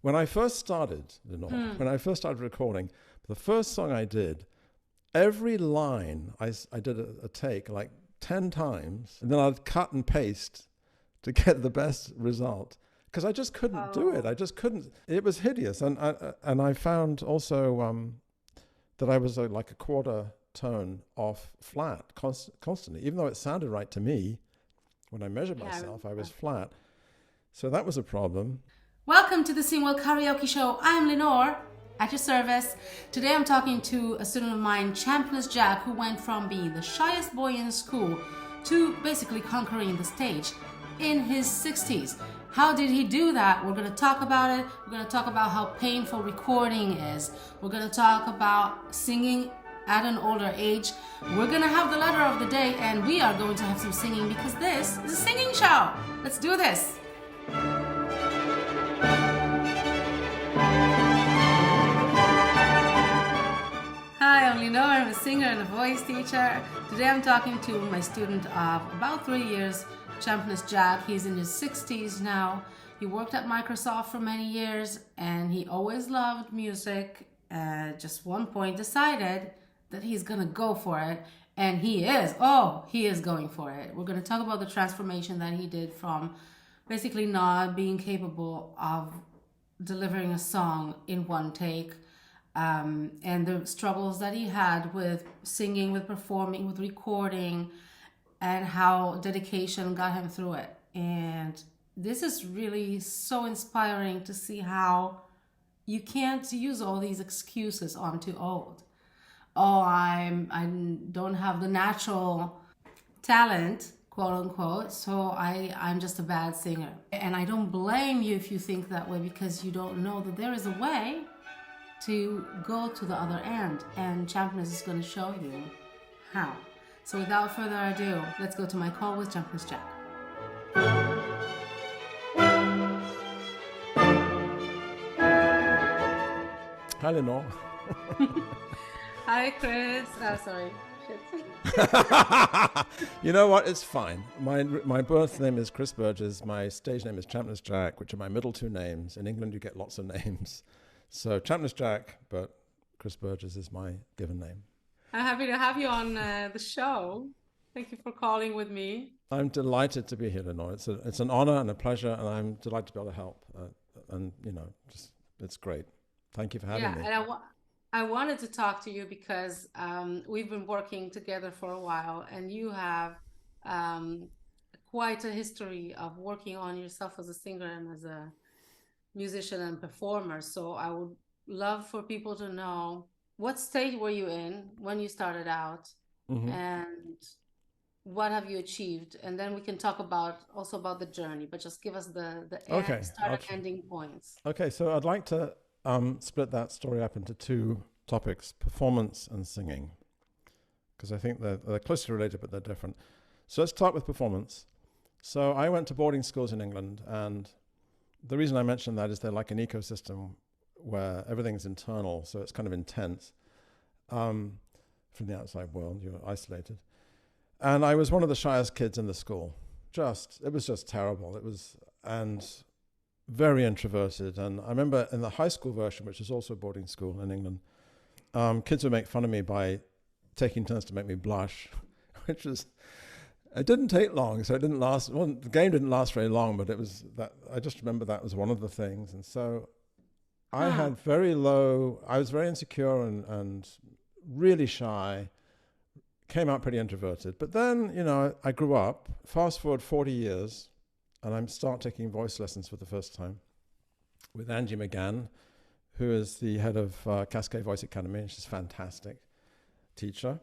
When I first started, when I first started recording, the first song I did, every line I did a take like 10 times, and then I'd cut and paste to get the best result. Because I just couldn't do it. I just couldn't. It was hideous. And I found also that I was like a quarter tone off flat constantly. Even though it sounded right to me, when I measured myself, I was flat. So that was a problem. Welcome to the SingWell Karaoke Show. I'm Lenore, at your service. Today I'm talking to a student of mine, Champness Jack, who went from being the shyest boy in school to basically conquering the stage in his 60s. How did he do that? We're going to talk about it. We're going to talk about how painful recording is. We're going to talk about singing at an older age. We're going to have the letter of the day, and we are going to have some singing because this is a singing show. Let's do this. Hi, I'm Lenore. I'm a singer and a voice teacher. Today I'm talking to my student of about 3 years, Champness Jack. He's in his 60s now. He worked at Microsoft for many years and he always loved music. Just one point decided that he's gonna go for it, and he is going for it. We're gonna talk about the transformation that he did from basically not being capable of delivering a song in one take, and the struggles that he had with singing, with performing, with recording, and how dedication got him through it. And this is really so inspiring to see how you can't use all these excuses I'm too old. Oh, I don't have the natural talent, quote unquote, so I'm just a bad singer. And I don't blame you if you think that way, because you don't know that there is a way to go to the other end, and Champness is going to show you how. So without further ado, let's go to my call with Champness Jack. Hi, Lenore. Hi, Chris. Oh, sorry. You know what? It's fine. My birth name is Chris Burgess. My stage name is Champness Jack, which are my middle two names. In England, you get lots of names. So Champness Jack, but Chris Burgess is my given name. I'm happy to have you on the show. Thank you for calling with me. I'm delighted to be here, Lenore. It's an honor and a pleasure, and I'm delighted to be able to help. And it's great. Thank you for having me. And I wanted to talk to you because we've been working together for a while, and you have quite a history of working on yourself as a singer and as a musician and performer. So I would love for people to know, what stage were you in when you started out, and what have you achieved? And then we can talk about the journey, but just give us the start and ending points. Okay, so I'd like to split that story up into two topics, performance and singing, because I think they're closely related, but they're different. So let's start with performance. So I went to boarding schools in England, and the reason I mention that is they're like an ecosystem where everything's internal, so it's kind of intense. From the outside world, you're isolated. And I was one of the shyest kids in the school. It was just terrible. And very introverted. And I remember in the high school version, which is also a boarding school in England, kids would make fun of me by taking turns to make me blush, which was, it didn't take long, so it didn't last. Well, the game didn't last very long, but it was that. I just remember that was one of the things. And so I had I was very insecure and really shy, came out pretty introverted. But then, I grew up, fast forward 40 years, and I start taking voice lessons for the first time with Angie McGann, who is the head of Cascade Voice Academy. She's a fantastic teacher.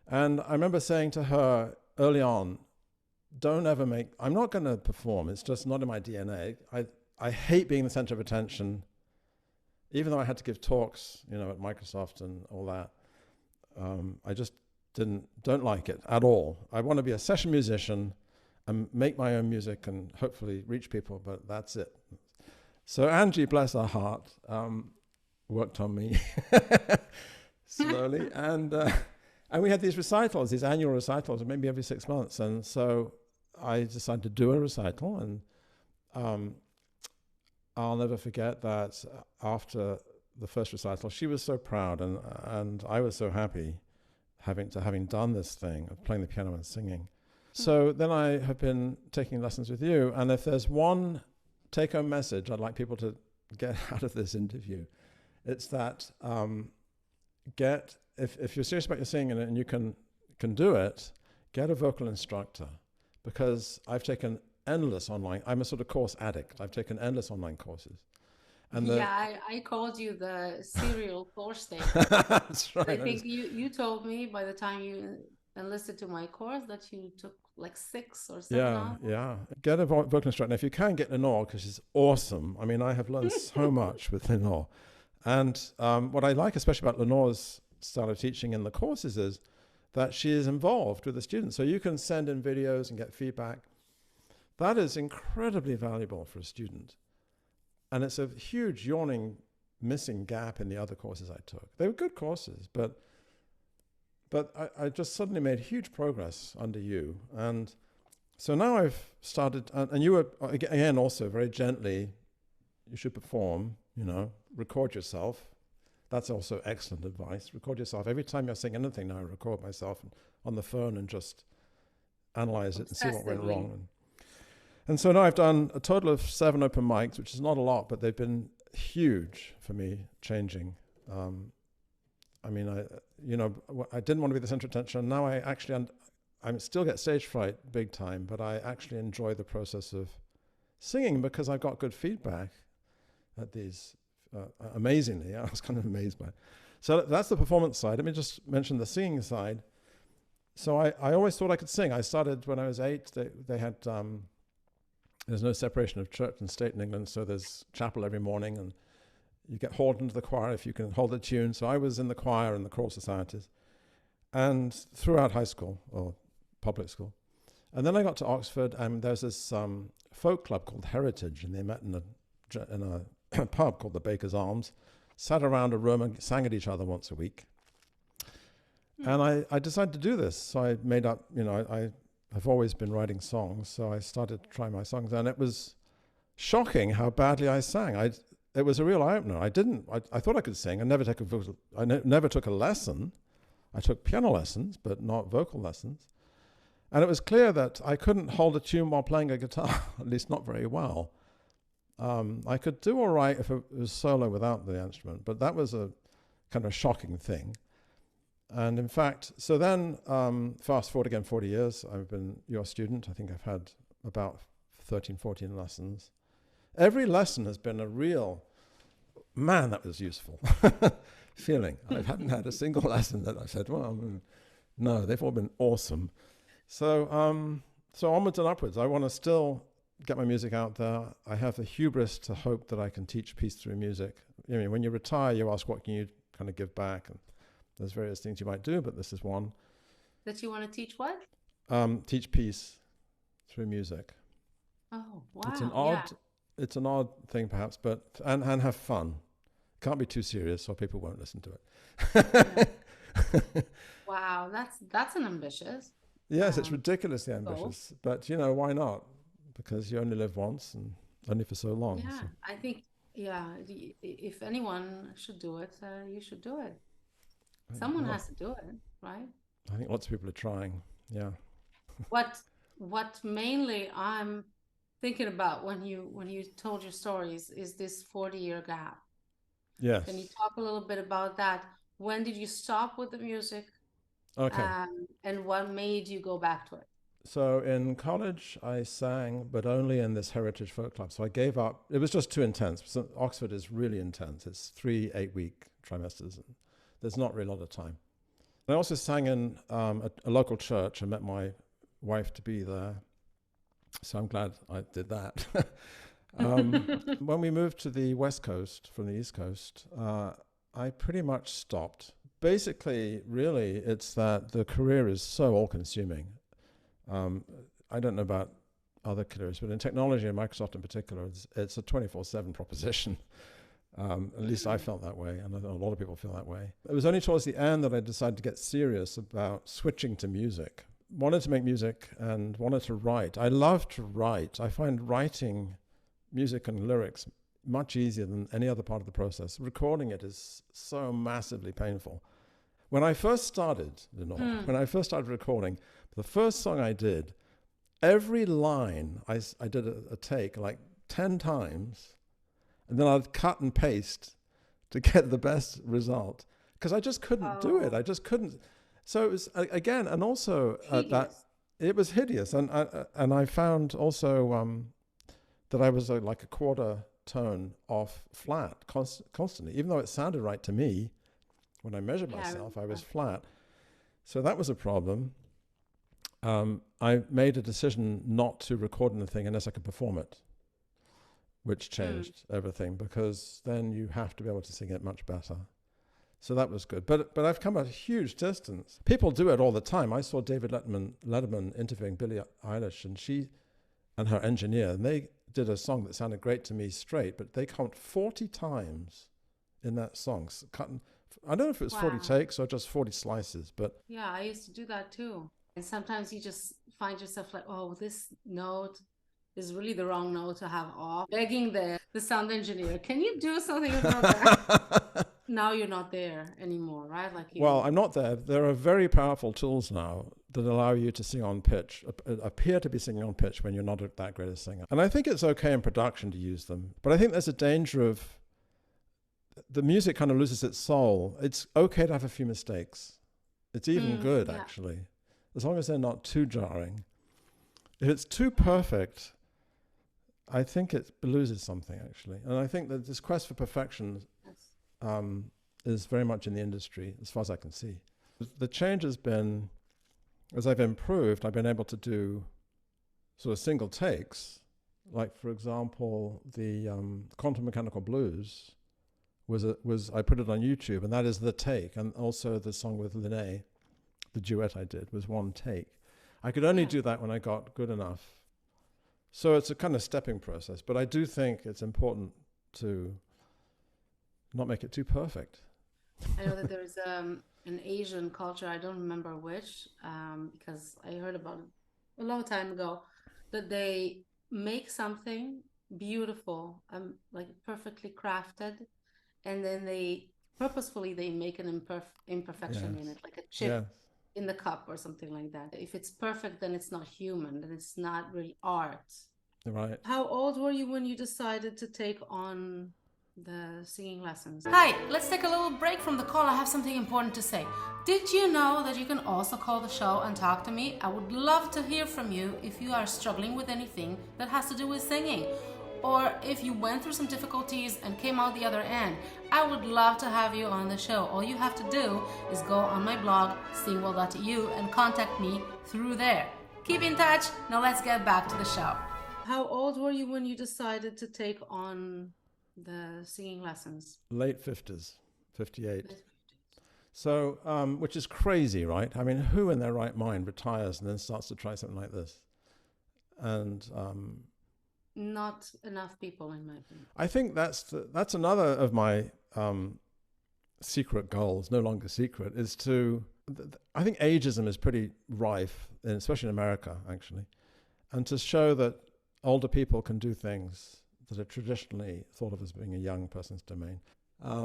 And I remember saying to her early on, I'm not going to perform. It's just not in my DNA. I hate being the center of attention. Even though I had to give talks, at Microsoft and all that, I just don't like it at all. I want to be a session musician and make my own music and hopefully reach people, but that's it. So Angie, bless her heart, worked on me slowly, and we had these annual recitals, maybe every 6 months, and so I decided to do a recital, and I'll never forget that after the first recital, she was so proud, and I was so happy having done this thing of playing the piano and singing. So then I have been taking lessons with you, and if there's one take-home message I'd like people to get out of this interview, it's that if you're serious about your singing and you can do it, get a vocal instructor, because I've taken endless online. I'm a sort of course addict. I've taken endless online courses. And I called you the serial course taker. That's right. I think you told me by the time you enlisted to my course that you took like 6 or 7 Yeah. Get a vocal instructor. And if you can, get Lenore, because she's awesome. I mean, I have learned so much with Lenore. And what I like especially about Lenore's style of teaching in the courses is that she is involved with the students. So you can send in videos and get feedback. That is incredibly valuable for a student. And it's a huge yawning missing gap in the other courses I took. They were good courses, but I just suddenly made huge progress under you. And so now I've started, and you were, again, also very gently, you should perform, record yourself. That's also excellent advice. Record yourself. Every time you're saying anything now, I record myself on the phone and just analyze it and see what went wrong. And so now I've done a total of 7 open mics, which is not a lot, but they've been huge for me, changing. I didn't want to be the center of attention. Now I still get stage fright big time, but I actually enjoy the process of singing because I've got good feedback at these. Amazingly, I was kind of amazed by it. So that's the performance side. Let me just mention the singing side. So I always thought I could sing. I started when I was 8. They had... there's no separation of church and state in England, so there's chapel every morning, and you get hauled into the choir if you can hold a tune. So I was in the choir and the choral societies, and throughout high school or public school. And then I got to Oxford, and there's this folk club called Heritage, and they met in a pub called the Baker's Arms, sat around a room and sang at each other once a week. And I decided to do this. So I made up, I've always been writing songs, so I started to try my songs, and it was shocking how badly I sang. It was a real eye-opener. I thought I could sing. I never took a lesson. I took piano lessons, but not vocal lessons. And it was clear that I couldn't hold a tune while playing a guitar, at least not very well. I could do all right if it was solo without the instrument, but that was a kind of shocking thing. And in fact, so then fast forward again 40 years, I've been your student. I think I've had about 13, 14 lessons. Every lesson has been a real, man, that was useful feeling. I haven't had a single lesson that I said, well, no, they've all been awesome. So onwards and upwards. I want to still get my music out there. I have the hubris to hope that I can teach peace through music. When you retire, you ask, what can you kind of give back? And there's various things you might do, but this is one. That you want to teach what? Teach peace through music. Oh, wow. It's an odd thing perhaps, but and have fun. Can't be too serious or people won't listen to it. Wow, that's an ambitious. Yes, it's ridiculously ambitious, but why not? Because you only live once and only for so long. Yeah, so. I think, if anyone should do it, you should do it. Someone has to do it, right? I think lots of people are trying. Yeah. What mainly I'm thinking about when you told your stories is this 40-year gap. Yes. Can you talk a little bit about that? When did you stop with the music? Okay. And what made you go back to it? So in college, I sang, but only in this heritage folk club. So I gave up. It was just too intense. So Oxford is really intense. It's 3 8-week trimesters. And there's not really a lot of time. I also sang in a local church. I met my wife to be there. So I'm glad I did that. When we moved to the West Coast from the East Coast, I pretty much stopped. Basically, really, it's that the career is so all-consuming. I don't know about other careers, but in technology and Microsoft in particular, it's a 24/7 proposition. At least I felt that way, and I know a lot of people feel that way. It was only towards the end that I decided to get serious about switching to music. Wanted to make music and wanted to write. I love to write. I find writing music and lyrics much easier than any other part of the process. Recording it is so massively painful. When I first started, when I first started recording, the first song I did, every line I did a take like 10 times, and then I'd cut and paste to get the best result, because I just couldn't do it. I just couldn't. So it was, again, and also that it was hideous. And I found also that I was like a quarter tone off flat constantly, even though it sounded right to me. When I measured myself, I was flat. So that was a problem. I made a decision not to record anything unless I could perform it, which changed everything, because then you have to be able to sing it much better. So that was good. But I've come a huge distance. People do it all the time. I saw David Letterman interviewing Billie Eilish, and she and her engineer, and they did a song that sounded great to me straight, but they count 40 times in that song. I don't know if it was 40 takes or just 40 slices, but... Yeah, I used to do that too. And sometimes you just find yourself like, oh, this note is really the wrong note to have off. Begging the sound engineer, can you do something about that? Now you're not there anymore, right? Well, I'm not there. There are very powerful tools now that allow you to sing on pitch, appear to be singing on pitch when you're not that great a singer. And I think it's okay in production to use them. But I think there's a danger of the music kind of loses its soul. It's okay to have a few mistakes. It's even good, actually, as long as they're not too jarring. If it's too perfect, I think it loses something, actually. And I think that this quest for perfection is very much in the industry, as far as I can see. The change has been, as I've improved, I've been able to do sort of single takes. Like, for example, the Quantum Mechanical Blues was I put it on YouTube, and that is the take. And also the song with Linnae, the duet I did, was one take. I could only do that when I got good enough. So it's a kind of stepping process, but I do think it's important to not make it too perfect. I know that there's an Asian culture, I don't remember which, because I heard about it a long time ago, that they make something beautiful, like perfectly crafted, and then they purposefully make an imperfection in it, like a chip in the cup or something like that. If it's perfect, then it's not human, then it's not really art. Right. How old were you when you decided to take on the singing lessons? Hi, let's take a little break from the call. I have something important to say. Did you know that you can also call the show and talk to me? I would love to hear from you if you are struggling with anything that has to do with singing, or if you went through some difficulties and came out the other end. I would love to have you on the show. All you have to do is go on my blog, singwell.eu, and contact me through there. Keep in touch. Now let's get back to the show. How old were you when you decided to take on the singing lessons? Late 50s, 58. So, which is crazy, right? I mean, who in their right mind retires and then starts to try something like this? And not enough people, in my opinion. I think that's another of my secret goals, no longer secret, is to, I think ageism is pretty rife, especially in America, actually, and to show that older people can do things that are traditionally thought of as being a young person's domain.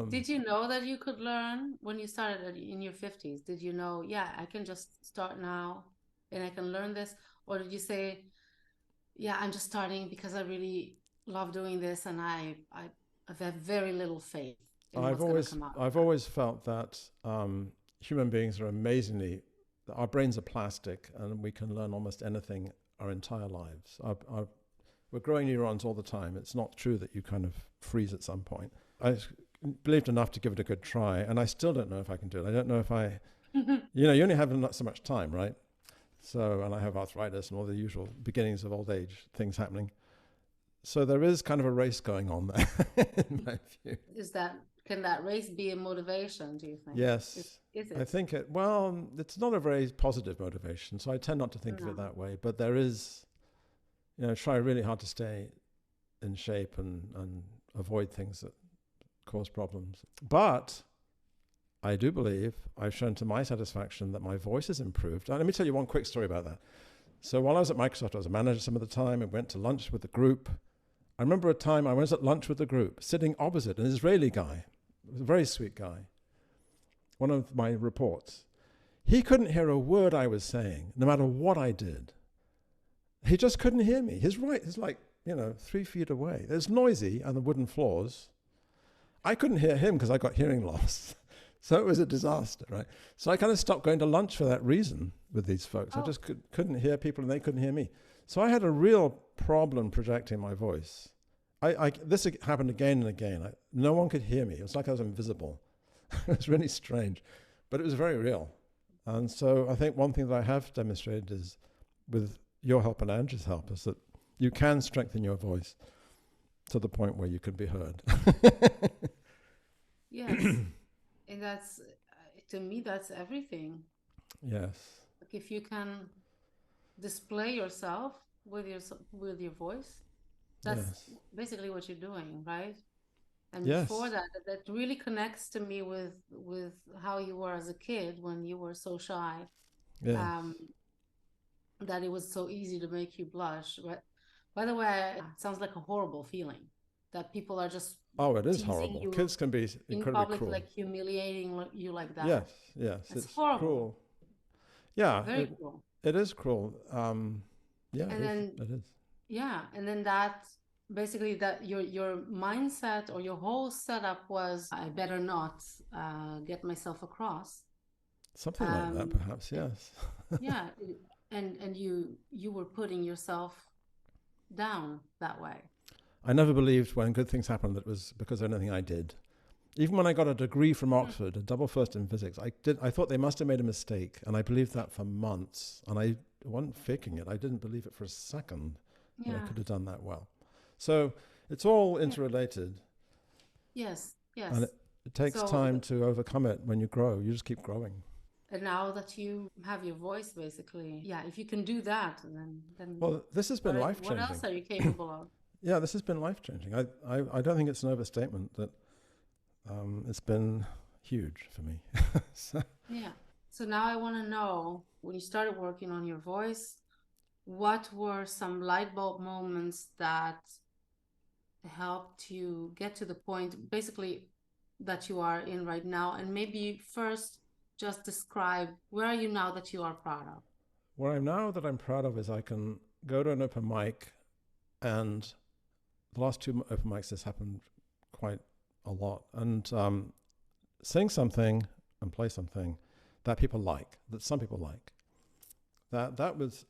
Did you know that you could learn when you started in your 50s? Did you know, I can just start now and I can learn this? Or did you say, I'm just starting because I really love doing this and I have very little faith in what's going to come out? I've always felt that human beings are our brains are plastic and we can learn almost anything our entire lives. We're growing neurons all the time. It's not true that you kind of freeze at some point. I believed enough to give it a good try, and I still don't know if I can do it. I don't know if you only have not so much time, right? So, and I have arthritis and all the usual beginnings of old age things happening. So there is kind of a race going on there, in my view. Can that race be a motivation, do you think? Yes. Is it? I think it's not a very positive motivation, so I tend not to think of it that way. But there is, try really hard to stay in shape and avoid things that cause problems. But I do believe I've shown to my satisfaction that my voice has improved. Let me tell you one quick story about that. So while I was at Microsoft, I was a manager some of the time. I went to lunch with the group. I remember a time I was at lunch with the group, sitting opposite an Israeli guy, a very sweet guy, one of my reports. He couldn't hear a word I was saying, no matter what I did. He just couldn't hear me. His right is like, 3 feet away. It's noisy on the wooden floors. I couldn't hear him because I got hearing loss. So it was a disaster, right? So I kind of stopped going to lunch for that reason with these folks. I just couldn't hear people and they couldn't hear me. So I had a real problem projecting my voice. This happened again and again. No one could hear me. It was like I was invisible. It was really strange, but it was very real. And so I think one thing that I have demonstrated is, with your help and Angie's help, is that you can strengthen your voice to the point where you can be heard. Yes. And that's, to me, that's everything. Yes. Like if you can display yourself with your voice, that's basically what you're doing, right? And before that really connects to me with how you were as a kid when you were so shy. Yeah. That it was so easy to make you blush. But by the way, it sounds like a horrible feeling that people are just it is horrible. Kids can be incredibly in public, cruel. like humiliating you like that. Yes, it's horrible. Cruel. Yeah, very cruel. It is cruel. It is. Yeah, and then that basically that your mindset or your whole setup was, I better not get myself across. Something like that, perhaps. Yes. Yeah, and you were putting yourself down that way. I never believed when good things happened that it was because of anything I did. Even when I got a degree from Oxford, a double first in physics, I thought they must have made a mistake, and I believed that for months, and I wasn't faking it. I didn't believe it for a second that I could have done that well. So it's all interrelated. Yes. And it takes time to overcome it when you grow. You just keep growing. And now that you have your voice, basically, if you can do that, then well, this has been life-changing. What else are you capable of? Yeah, this has been life-changing. I don't think it's an overstatement that it's been huge for me. So now I want to know, when you started working on your voice, what were some light bulb moments that helped you get to the point, basically, that you are in right now? And maybe first, just describe, where are you now that you are proud of? Where I'm now that I'm proud of is I can go to an open mic, and the last 2 open mics this happened quite a lot, and sing something and play something that people like, that some people like. That was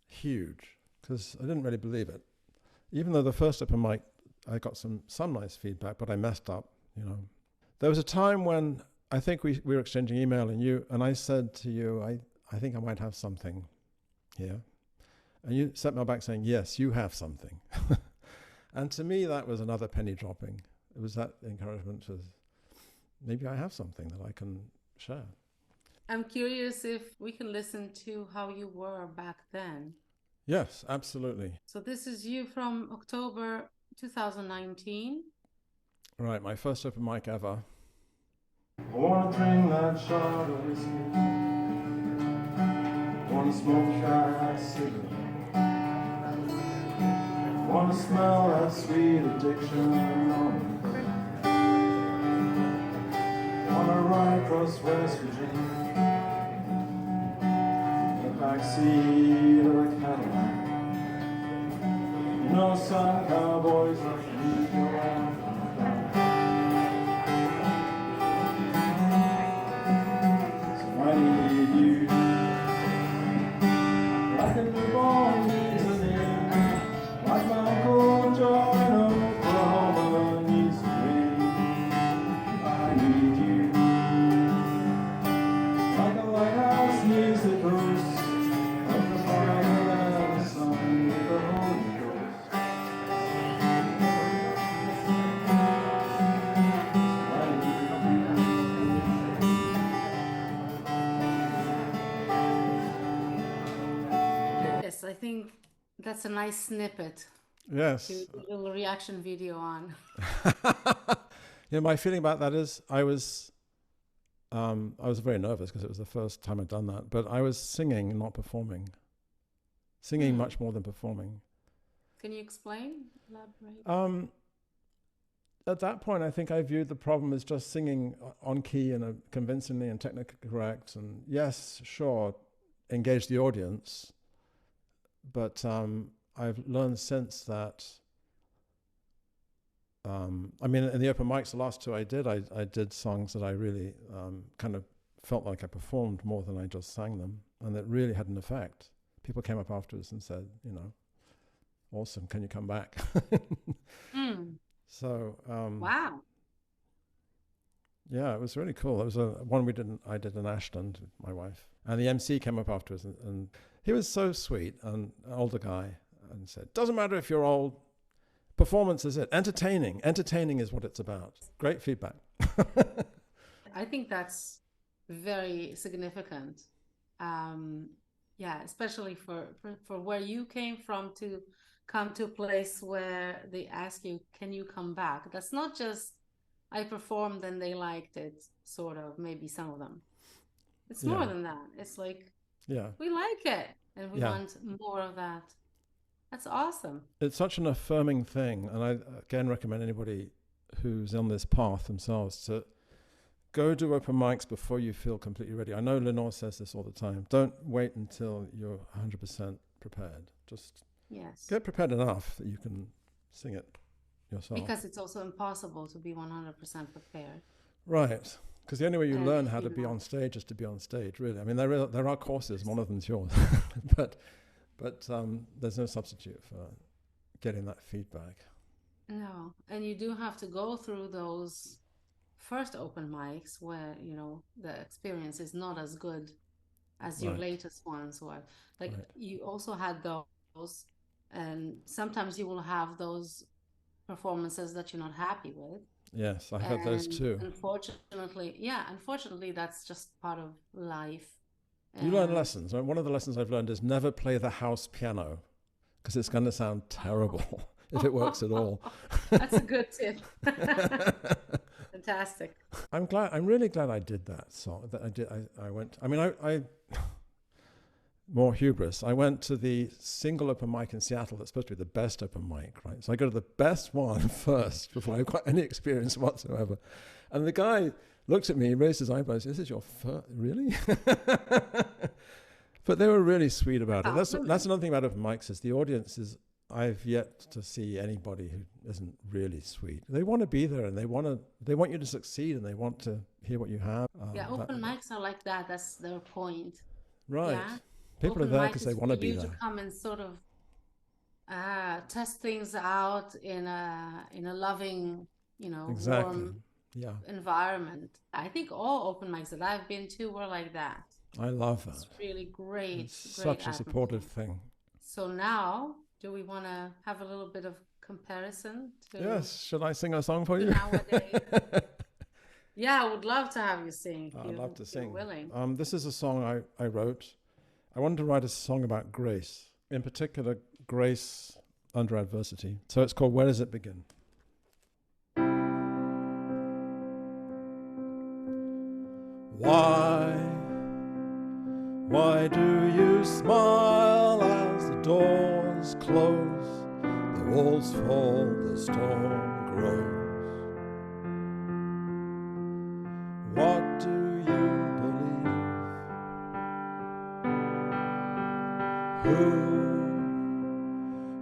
huge, because I didn't really believe it. Even though the first open mic, I got some nice feedback, but I messed up, There was a time when I think we were exchanging email, and I said to you, I think I might have something here. And you sent me back saying, yes, you have something. And to me, that was another penny dropping. It was that encouragement to, maybe I have something that I can share. I'm curious if we can listen to how you were back then. Yes, absolutely. So this is you from October 2019. Right, my first open mic ever. I want to drink that shot of whiskey. I want to smoke that cigarette. I want to smell that sweet addiction. I want to ride across West Virginia in the backseat of a Cadillac. Some cowboys like me go out. I need you, like a newborn needs a name, like my Uncle John in Oklahoma needs a ring. I need you, like a lighthouse needs the coast, of the fire and the sun with the Holy Ghost. I think that's a nice snippet. Yes. To do a little reaction video on. My feeling about that is I was very nervous because it was the first time I'd done that, but I was singing, not performing. Singing much more than performing. Can you explain? Elaborate? At that point, I think I viewed the problem as just singing on key and convincingly and technically correct. And yes, sure, engage the audience. But I've learned since that, I mean, in the open mics, the last two I did songs that I really kind of felt like I performed more than I just sang them. And that really had an effect. People came up afterwards and said, you know, awesome, can you come back? So Wow. yeah, it was really cool. It was one I did in Ashland with my wife, and the MC came up afterwards, and he was so sweet, and an older guy, and said, "Doesn't matter if you're old. Performance is it. Entertaining is what it's about." Great feedback. I think that's very significant. Yeah, especially for where you came from to come to a place where they ask you, can you come back? That's not just I performed and they liked it, sort of, maybe some of them. It's more than that. It's like, we like it and we want more of that. That's awesome. It's such an affirming thing. And I, again, recommend anybody who's on this path themselves to go do open mics before you feel completely ready. I know Lenore says this all the time. Don't wait until you're 100% prepared. Just get prepared enough that you can sing it yourself. Because it's also impossible to be 100% prepared. Right. Because the only way you learn how to be on stage is to be on stage, really. I mean, there are courses, one of them's yours. but there's no substitute for getting that feedback. No. And you do have to go through those first open mics where, you know, the experience is not as good as your latest ones were. Like you also had those, and sometimes you will have those performances that you're not happy with. Yes, I had those too. Unfortunately, that's just part of life. You learn lessons. One of the lessons I've learned is never play the house piano, because it's going to sound terrible if it works at all. That's a good tip. Fantastic. I'm really glad I did that song. I more hubris. I went to the single open mic in Seattle that's supposed to be the best open mic, right? So I go to the best one first before I've got any experience whatsoever. And the guy looked at me, raised his eyebrows. This is your first, really? But they were really sweet about it. That's another thing about open mics is the audience is, I've yet to see anybody who isn't really sweet. They want to be there and they want you to succeed and they want to hear what you have. Open mics are like that. That's their point. Right. Yeah? People open are there because they want to be there. To come and sort of test things out in a loving, warm environment. I think all open mics that I've been to were like that. I love that. It's really great. It's such a supportive thing. So now, do we want to have a little bit of comparison? Yes. Should I sing a song for you? Nowadays? Yeah, I would love to have you sing. I'd love to sing. Willing. This is a song I wrote. I wanted to write a song about grace, in particular, grace under adversity. So it's called Where Does It Begin? Why do you smile as the doors close, the walls fall, the storm grows? What do you believe?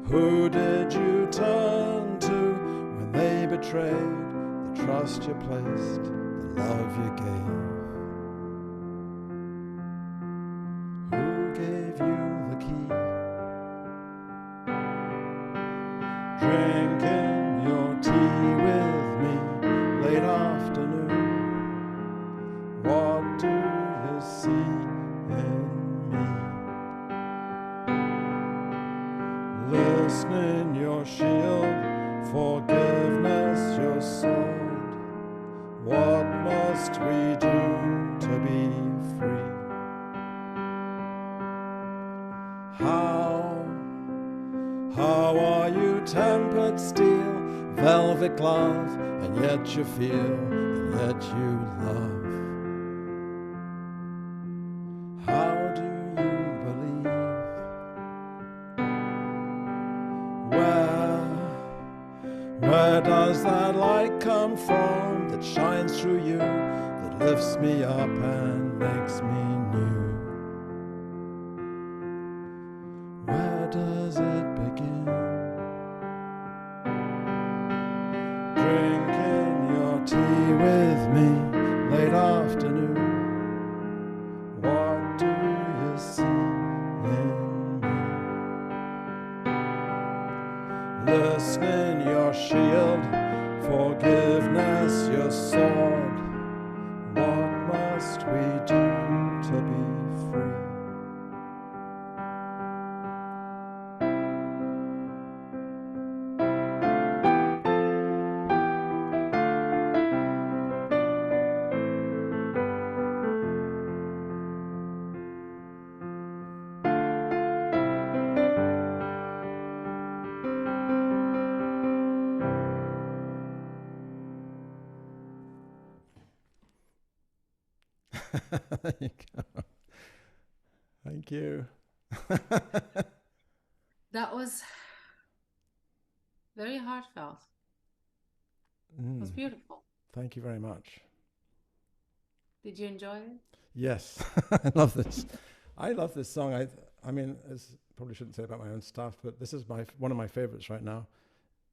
Who did you turn to when they betrayed the trust you placed, the love you gave? Who gave you the key? Drinking your tea with me late afternoon. What do you see in me? Listening your shield, forgiveness your sword. What must we do to be free? How are you tempered steel, velvet glove, and yet you feel, and yet you love? How do you believe? Where lifts me up and makes me new. Where does it begin? Drinking your tea with me late afternoon. What do you see in me? Listening your shield, forgiveness your sword. What must we do to be free? There you go. Thank you. That was very heartfelt. It was beautiful. Thank you very much. Did you enjoy it? Yes, I love this. I love this song. I mean, probably shouldn't say about my own stuff, but this is one of my favorites right now.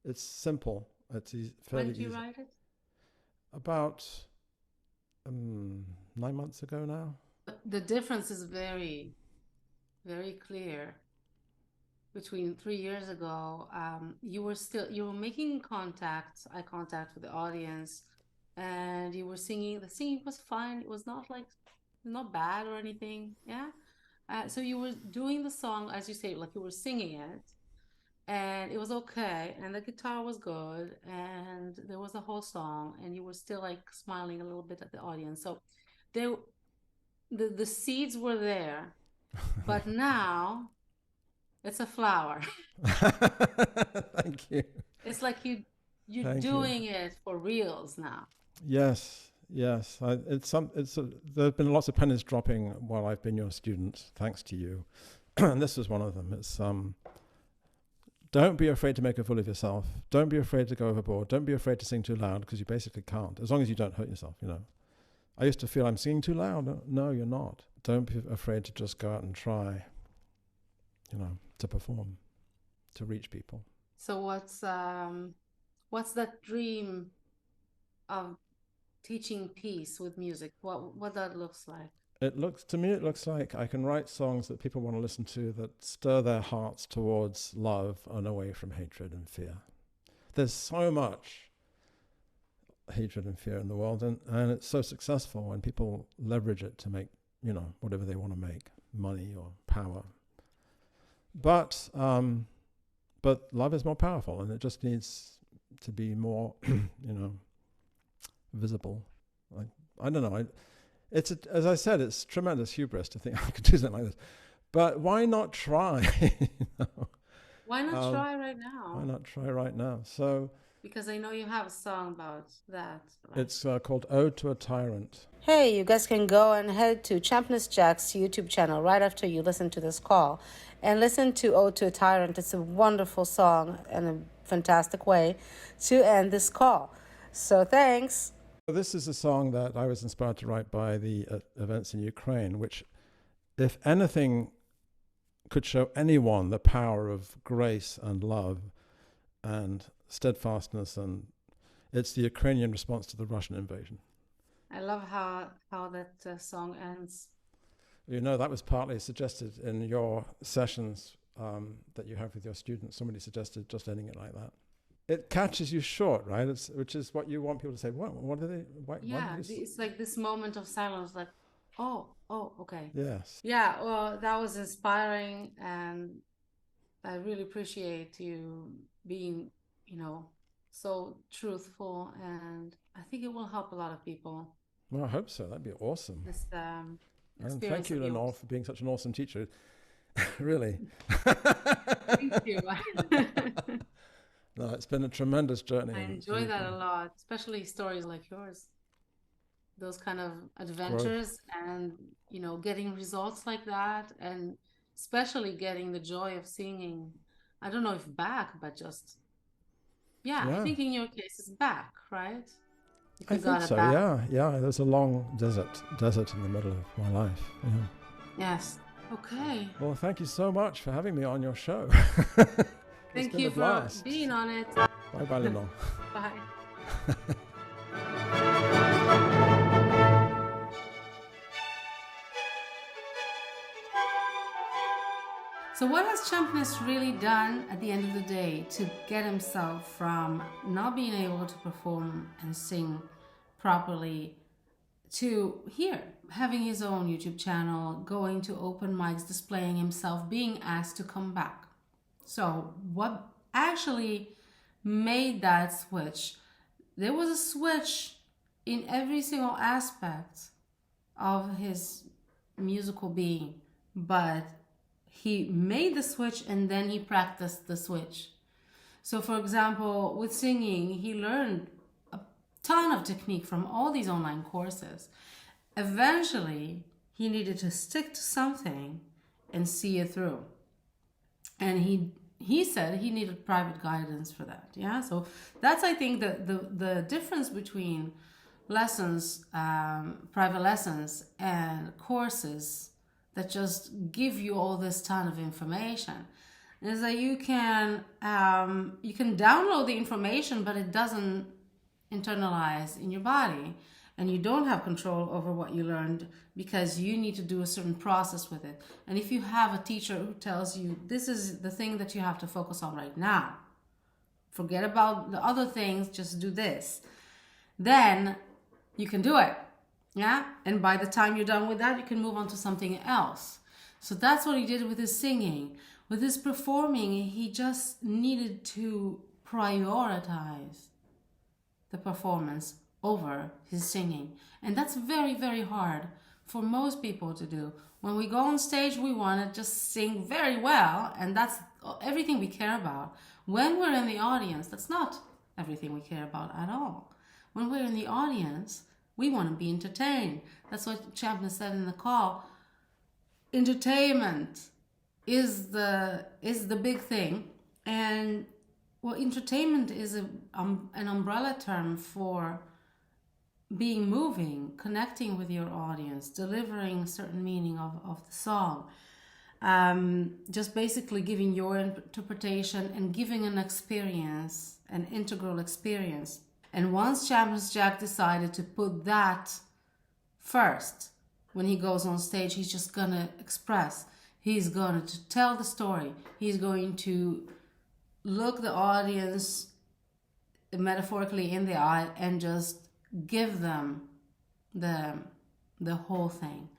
It's simple. It's fairly When did you easy. write it? About 9 months ago now. The difference is very, very clear. Between 3 years ago, you were making eye contact with the audience, and you were singing. The singing was fine. It was not bad or anything. Yeah. So you were doing the song, as you say, like you were singing it, and it was okay, and the guitar was good, and there was a whole song, and you were still like smiling a little bit at the audience. So the seeds were there, but now it's a flower. Thank you. It's like you're doing it for reals now. Yes. There have been lots of pennies dropping while I've been your student, thanks to you. And this was one of them. It's don't be afraid to make a fool of yourself. Don't be afraid to go overboard. Don't be afraid to sing too loud, because you basically can't, as long as you don't hurt yourself, you know. I used to feel I'm singing too loud. No, you're not. Don't be afraid to just go out and try, you know, to perform, to reach people. So what's that dream of teaching peace with music? What that looks like? To me it looks like I can write songs that people want to listen to, that stir their hearts towards love and away from hatred and fear. There's so much hatred and fear in the world, and it's so successful when people leverage it to make, you know, whatever they want to make, money or power. But love is more powerful, and it just needs to be more, you know, visible. I don't know. As I said, it's tremendous hubris to think I could do something like this. But why not try? You know? Why not try right now? Why not try right now? So, because I know you have a song about that. Right? It's called Ode to a Tyrant. Hey, you guys can go and head to Champness Jack's YouTube channel right after you listen to this call, and listen to Ode to a Tyrant. It's a wonderful song and a fantastic way to end this call. So thanks. This is a song that I was inspired to write by the events in Ukraine, which, if anything, could show anyone the power of grace and love and steadfastness, and it's the Ukrainian response to the Russian invasion. I love how that song ends. You know, that was partly suggested in your sessions that you have with your students. Somebody suggested just ending it like that. It catches you short, right? Which is what you want people to say. What are they? It's like this moment of silence, like, oh, okay. Yes. Yeah, well, that was inspiring, and I really appreciate you being, you know, so truthful, and I think it will help a lot of people. Well, I hope so. That'd be awesome. This and thank you, Lenore, for being such an awesome teacher. Really. Thank you. No, it's been a tremendous journey. I enjoy that a lot, especially stories like yours. Those kind of adventures and, you know, getting results like that, and especially getting the joy of singing. I don't know if back, but just, yeah. I think in your case it's back, right? I think so, yeah. There's a long desert in the middle of my life. Yeah. Yes. Okay. Well, thank you so much for having me on your show. Thank you for being on it. Bye, Lilong. Bye. So what has Champness really done at the end of the day to get himself from not being able to perform and sing properly to here, having his own YouTube channel, going to open mics, displaying himself, being asked to come back? So what actually made that switch? There was a switch in every single aspect of his musical being, but he made the switch and then he practiced the switch. So for example, with singing, he learned a ton of technique from all these online courses. Eventually, he needed to stick to something and see it through. And he said he needed private guidance for that. Yeah, so that's, I think, the difference between lessons, private lessons, and courses that just give you all this ton of information, is that you can download the information, but it doesn't internalize in your body, and you don't have control over what you learned because you need to do a certain process with it. And if you have a teacher who tells you this is the thing that you have to focus on right now, forget about the other things, just do this, then you can do it. Yeah, and by the time you're done with that, you can move on to something else. So that's what he did with his singing. With his performing, he just needed to prioritize the performance over his singing. And that's very, very hard for most people to do. When we go on stage, we want to just sing very well, and that's everything we care about. When we're in the audience, that's not everything we care about at all. When we're in the audience, we want to be entertained. That's what Champness said in the call. Entertainment is the big thing. And well, entertainment is an umbrella term for being moving, connecting with your audience, delivering a certain meaning of the song. Just basically giving your interpretation and giving an experience, an integral experience. And once Champness Jack decided to put that first, when he goes on stage, he's just going to express. He's going to tell the story. He's going to look the audience metaphorically in the eye and just give them the whole thing.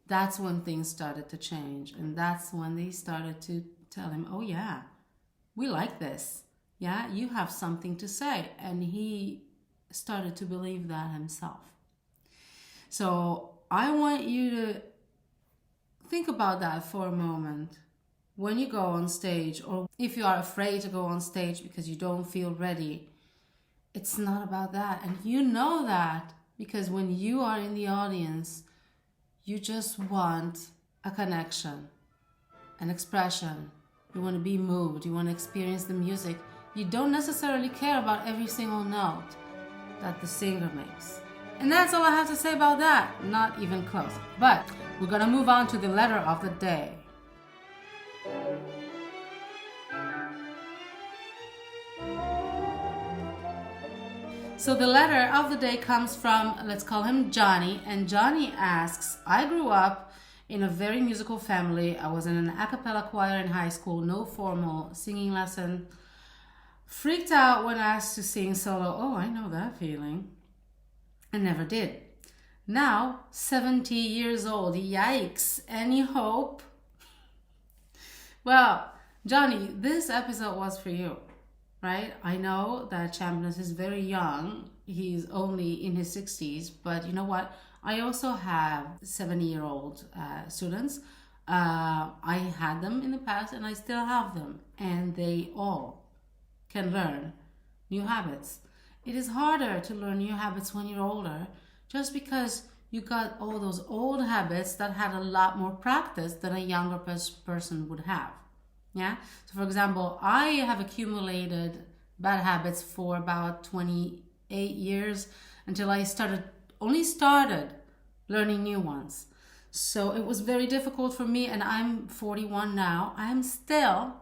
That's when things started to change. And that's when they started to tell him, oh yeah, we like this. Yeah, you have something to say. And he started to believe that himself. So I want you to think about that for a moment. When you go on stage, or if you are afraid to go on stage because you don't feel ready, it's not about that. And you know that because when you are in the audience, you just want a connection, an expression. You want to be moved. You want to experience the music. You don't necessarily care about every single note that the singer makes. And that's all I have to say about that. Not even close. But we're going to move on to the letter of the day. So the letter of the day comes from, let's call him Johnny. And Johnny asks, I grew up in a very musical family. I was in an a cappella choir in high school, no formal singing lesson. Freaked out when asked to sing solo. Oh, I know that feeling. I never did. Now, 70 years old. Yikes. Any hope? Well, Johnny, this episode was for you, right? I know that Champness is very young. He's only in his 60s. But you know what? I also have 70-year-old students. I had them in the past and I still have them. And they all can learn new habits. It is harder to learn new habits when you're older, just because you got all those old habits that had a lot more practice than a younger person would have. Yeah. So for example, I have accumulated bad habits for about 28 years until I only started learning new ones. So it was very difficult for me, and I'm 41 now. I'm still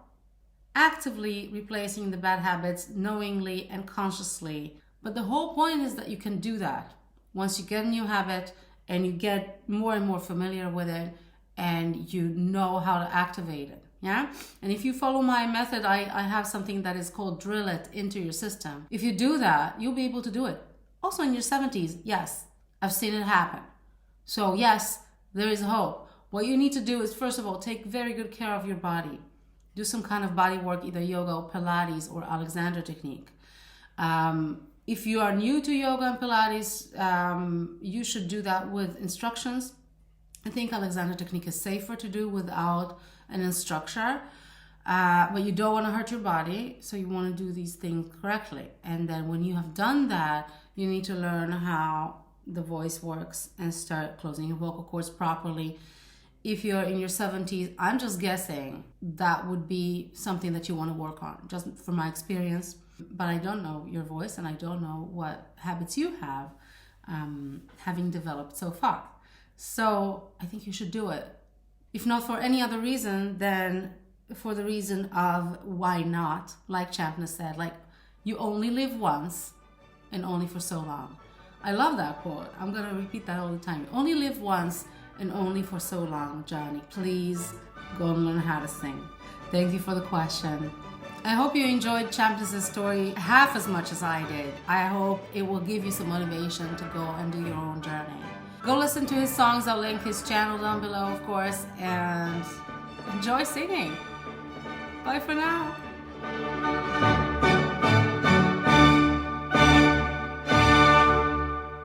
actively replacing the bad habits knowingly and consciously. But the whole point is that you can do that once you get a new habit and you get more and more familiar with it and you know how to activate it. Yeah. And if you follow my method, I have something that is called drill it into your system. If you do that, you'll be able to do it. Also in your 70s, yes, I've seen it happen. So yes, there is hope. What you need to do is, first of all, take very good care of your body. Do some kind of body work, either yoga or Pilates or Alexander technique. If you are new to yoga and Pilates, you should do that with instructions. I think Alexander technique is safer to do without an instructor, but you don't want to hurt your body, so you want to do these things correctly. And then when you have done that, you need to learn how the voice works and start closing your vocal cords properly. If you're in your 70s, I'm just guessing that would be something that you want to work on, just from my experience. But I don't know your voice, and I don't know what habits you have having developed so far. So I think you should do it. If not for any other reason, then for the reason of why not, like Champness said, like you only live once and only for so long. I love that quote. I'm going to repeat that all the time. You only live once and only for so long, Johnny. Please go and learn how to sing. Thank you for the question. I hope you enjoyed Champness' story half as much as I did. I hope it will give you some motivation to go and do your own journey. Go listen to his songs. I'll link his channel down below, of course, and enjoy singing. Bye for now.